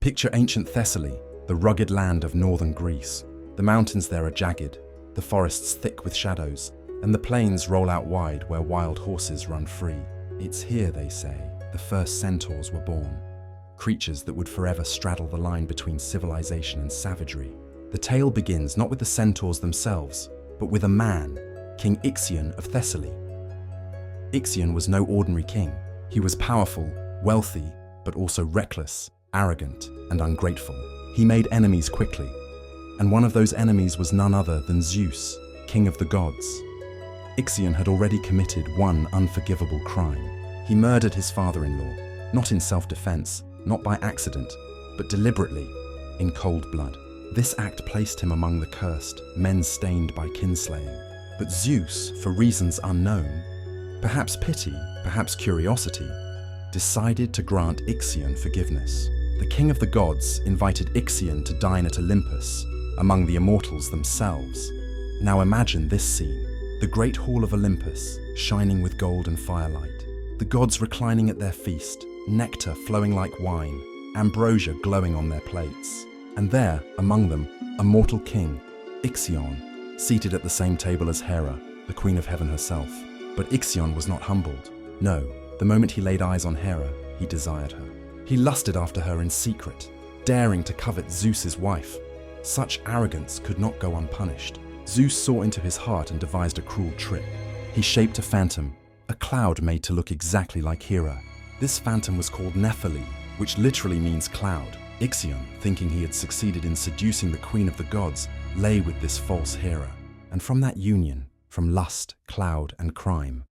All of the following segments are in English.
Picture ancient Thessaly, the rugged land of northern Greece. The mountains there are jagged, the forests thick with shadows, and the plains roll out wide where wild horses run free. It's here, they say, the first centaurs were born. Creatures that would forever straddle the line between civilization and savagery. The tale begins not with the centaurs themselves, but with a man, King Ixion of Thessaly. Ixion was no ordinary king. He was powerful, wealthy, but also reckless, arrogant, and ungrateful. He made enemies quickly, and one of those enemies was none other than Zeus, king of the gods. Ixion had already committed one unforgivable crime. He murdered his father-in-law, not in self-defense, not by accident, but deliberately, in cold blood. This act placed him among the cursed, men stained by kinslaying. But Zeus, for reasons unknown, perhaps pity, perhaps curiosity, decided to grant Ixion forgiveness. The king of the gods invited Ixion to dine at Olympus, among the immortals themselves. Now imagine this scene, the great hall of Olympus, shining with gold and firelight, the gods reclining at their feast, nectar flowing like wine, ambrosia glowing on their plates. And there, among them, a mortal king, Ixion, seated at the same table as Hera, the queen of heaven herself. But Ixion was not humbled. No, the moment he laid eyes on Hera, he desired her. He lusted after her in secret, daring to covet Zeus's wife. Such arrogance could not go unpunished. Zeus saw into his heart and devised a cruel trick. He shaped a phantom, a cloud made to look exactly like Hera. This phantom was called Nephele, which literally means cloud. Ixion, thinking he had succeeded in seducing the queen of the gods, lay with this false Hera. And from that union, from lust, cloud, and crime,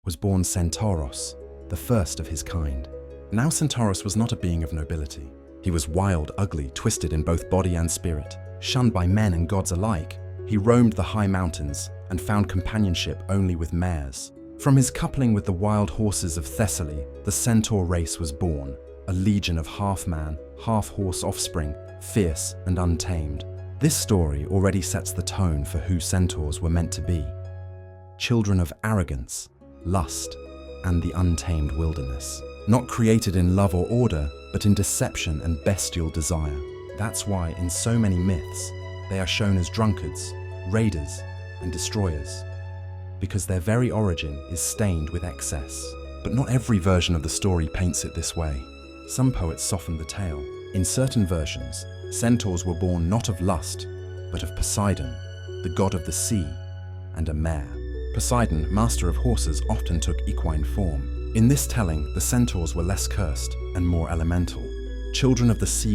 was born Centauros, the first of his kind. Now Centauros was not a being of nobility. He was wild, ugly, twisted in both body and spirit. Shunned by men and gods alike, he roamed the high mountains and found companionship only with mares. From his coupling with the wild horses of Thessaly, the centaur race was born, a legion of half-man, half-horse offspring, fierce and untamed. This story already sets the tone for who centaurs were meant to be. Children of arrogance, lust, and the untamed wilderness. Not created in love or order, but in deception and bestial desire. That's why, in so many myths, they are shown as drunkards, raiders, and destroyers. Because their very origin is stained with excess. But not every version of the story paints it this way. Some poets soften the tale. In certain versions, centaurs were born not of lust, but of Poseidon, the god of the sea, and a mare. Poseidon, master of horses, often took equine form. In this telling, the centaurs were less cursed and more elemental. Children of the sea